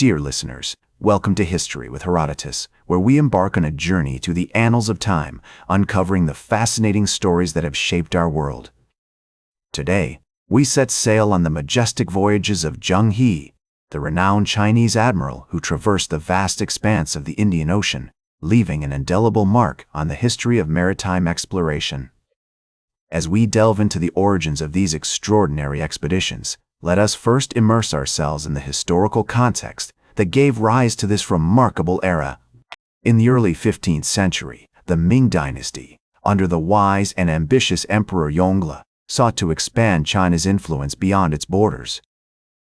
Dear listeners, welcome to History with Herodotus, where we embark on a journey through the annals of time, uncovering the fascinating stories that have shaped our world. Today, we set sail on the majestic voyages of Zheng He, the renowned Chinese admiral who traversed the vast expanse of the Indian Ocean, leaving an indelible mark on the history of maritime exploration. As we delve into the origins of these extraordinary expeditions, let us first immerse ourselves in the historical context that gave rise to this remarkable era. In the early 15th century, the Ming Dynasty, under the wise and ambitious Emperor Yongle, sought to expand China's influence beyond its borders.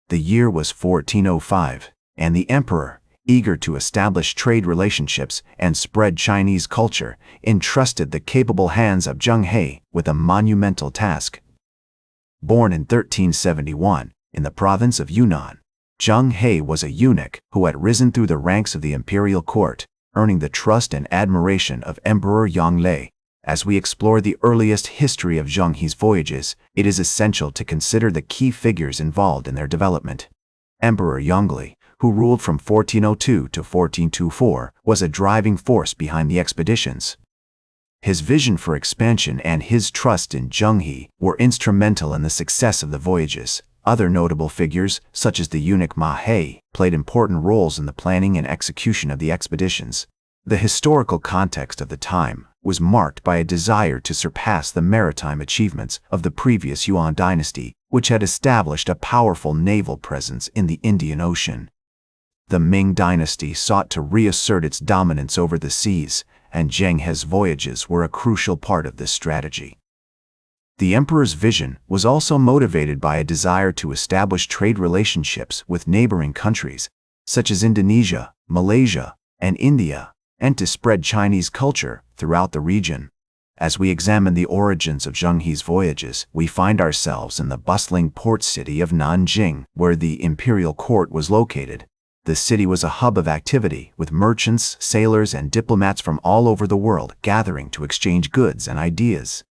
The year was 1405, and the emperor, eager to establish trade relationships and spread Chinese culture, entrusted the capable hands of Zheng He with a monumental task. Born in 1371 in the province of Yunnan, Zheng He was a eunuch who had risen through the ranks of the imperial court, earning the trust and admiration of Emperor Yongle. As we explore the earliest history of Zheng He's voyages, it is essential to consider the key figures involved in their development. Emperor Yongle, who ruled from 1402 to 1424, was a driving force behind the expeditions. His vision for expansion and his trust in Zheng He were instrumental in the success of the voyages. Other notable figures, such as the eunuch Ma He, played important roles in the planning and execution of the expeditions. The historical context of the time was marked by a desire to surpass the maritime achievements of the previous Yuan dynasty, which had established a powerful naval presence in the Indian Ocean. The Ming dynasty sought to reassert its dominance over the seas, and Zheng He's voyages were a crucial part of this strategy. The emperor's vision was also motivated by a desire to establish trade relationships with neighboring countries, such as Indonesia, Malaysia, and India, and to spread Chinese culture throughout the region. As we examine the origins of Zheng He's voyages, we find ourselves in the bustling port city of Nanjing, where the imperial court was located. The city was a hub of activity, with merchants, sailors, and diplomats from all over the world gathering to exchange goods and ideas.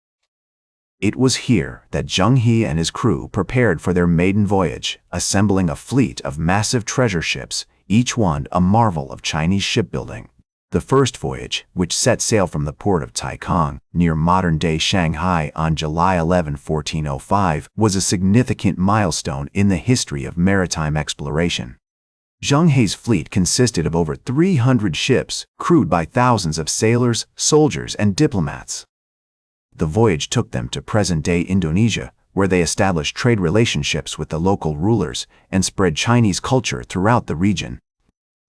It was here that Zheng He and his crew prepared for their maiden voyage, assembling a fleet of massive treasure ships, each one a marvel of Chinese shipbuilding. The first voyage, which set sail from the port of Taikang, near modern-day Shanghai on July 11, 1405, was a significant milestone in the history of maritime exploration. Zheng He's fleet consisted of over 300 ships, crewed by thousands of sailors, soldiers, and diplomats. The voyage took them to present-day Indonesia, where they established trade relationships with the local rulers and spread Chinese culture throughout the region.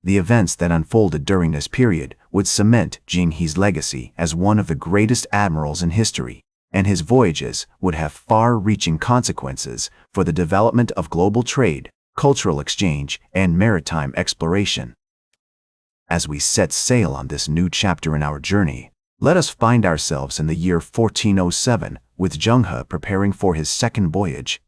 The events that unfolded during this period would cement Zheng He's legacy as one of the greatest admirals in history, and his voyages would have far-reaching consequences for the development of global trade, cultural exchange, and maritime exploration. As we set sail on this new chapter in our journey, let us find ourselves in the year 1407, with Zheng He preparing for his second voyage.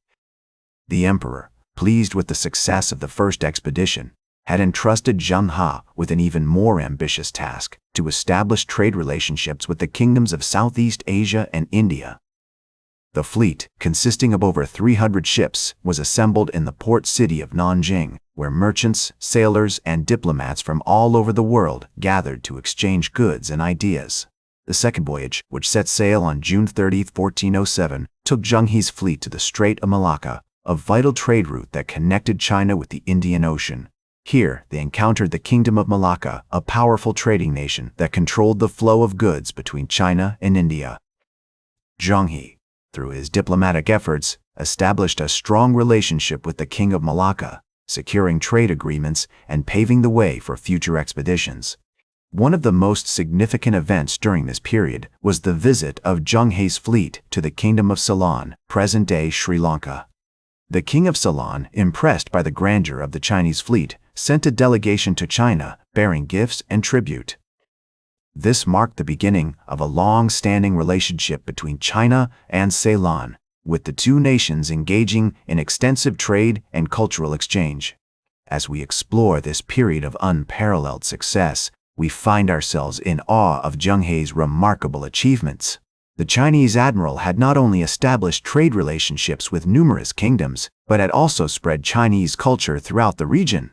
The emperor, pleased with the success of the first expedition, had entrusted Zheng He with an even more ambitious task: to establish trade relationships with the kingdoms of Southeast Asia and India. The fleet, consisting of over 300 ships, was assembled in the port city of Nanjing, where merchants, sailors, and diplomats from all over the world gathered to exchange goods and ideas. The second voyage, which set sail on June 30, 1407, took Zheng He's fleet to the Strait of Malacca, a vital trade route that connected China with the Indian Ocean. Here, they encountered the Kingdom of Malacca, a powerful trading nation that controlled the flow of goods between China and India. Zheng He, through his diplomatic efforts, established a strong relationship with the King of Malacca, securing trade agreements and paving the way for future expeditions. One of the most significant events during this period was the visit of Zheng He's fleet to the Kingdom of Ceylon, present-day Sri Lanka. The King of Ceylon, impressed by the grandeur of the Chinese fleet, sent a delegation to China, bearing gifts and tribute. This marked the beginning of a long-standing relationship between China and Ceylon, with the two nations engaging in extensive trade and cultural exchange. As we explore this period of unparalleled success, we find ourselves in awe of Zheng He's remarkable achievements. The Chinese admiral had not only established trade relationships with numerous kingdoms, but had also spread Chinese culture throughout the region.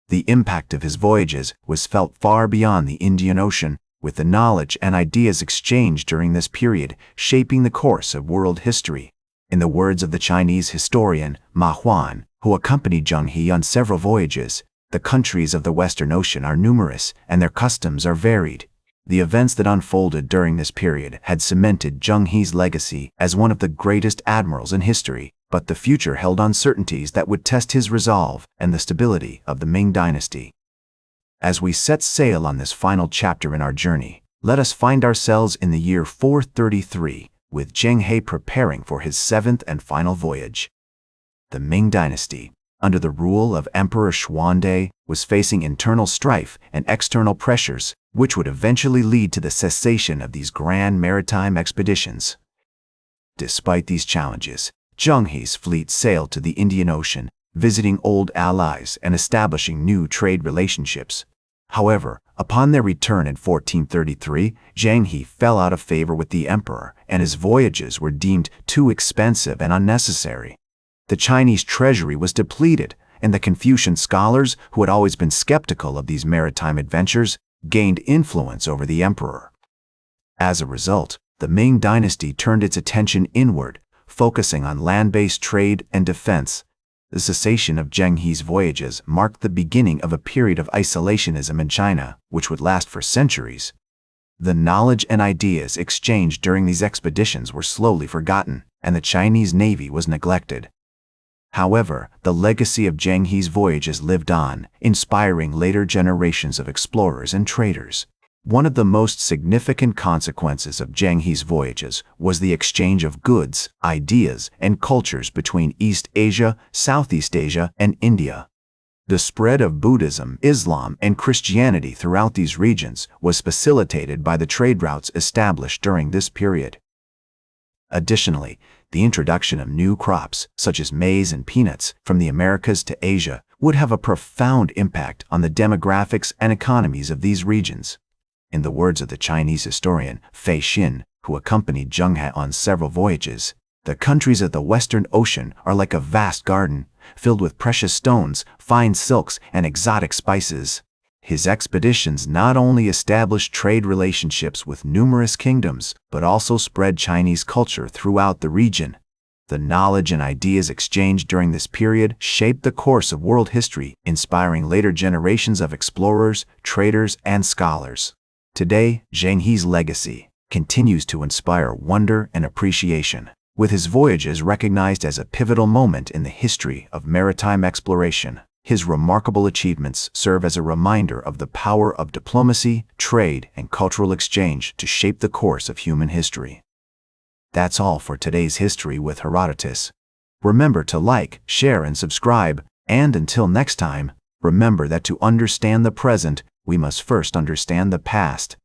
The impact of his voyages was felt far beyond the Indian Ocean, with the knowledge and ideas exchanged during this period shaping the course of world history. In the words of the Chinese historian Ma Huan, who accompanied Zheng He on several voyages, the countries of the Western Ocean are numerous and their customs are varied. The events that unfolded during this period had cemented Zheng He's legacy as one of the greatest admirals in history, but the future held uncertainties that would test his resolve and the stability of the Ming dynasty. As we set sail on this final chapter in our journey, let us find ourselves in the year 433, with Zheng He preparing for his seventh and final voyage. The Ming dynasty, under the rule of Emperor Xuande, was facing internal strife and external pressures, which would eventually lead to the cessation of these grand maritime expeditions. Despite these challenges, Zheng He's fleet sailed to the Indian Ocean, visiting old allies and establishing new trade relationships. However, upon their return in 1433, Zheng He fell out of favor with the emperor, and his voyages were deemed too expensive and unnecessary. The Chinese treasury was depleted, and the Confucian scholars, who had always been skeptical of these maritime adventures, gained influence over the emperor. As a result, the Ming dynasty turned its attention inward, focusing on land-based trade and defense. The cessation of Zheng He's voyages marked the beginning of a period of isolationism in China, which would last for centuries. The knowledge and ideas exchanged during these expeditions were slowly forgotten, and the Chinese navy was neglected. However, the legacy of Zheng He's voyages lived on, inspiring later generations of explorers and traders. One of the most significant consequences of Zheng He's voyages was the exchange of goods, ideas, and cultures between East Asia, Southeast Asia, and India. The spread of Buddhism, Islam, and Christianity throughout these regions was facilitated by the trade routes established during this period. Additionally, the introduction of new crops, such as maize and peanuts, from the Americas to Asia would have a profound impact on the demographics and economies of these regions. In the words of the Chinese historian Fasten, who accompanied Zheng He on several voyages, the countries of the Western Ocean are like a vast garden, filled with precious stones, fine silks, and exotic spices. His expeditions not only established trade relationships with numerous kingdoms, but also spread Chinese culture throughout the region. The knowledge and ideas exchanged during this period shaped the course of world history, inspiring later generations of explorers, traders, and scholars. Today, Zheng He's legacy continues to inspire wonder and appreciation, with his voyages recognized as a pivotal moment in the history of maritime exploration. His remarkable achievements serve as a reminder of the power of diplomacy, trade, and cultural exchange to shape the course of human history. That's all for today's History with Herodotus. Remember to like, share, and subscribe, and until next time, remember that to understand the present, we must first understand the past.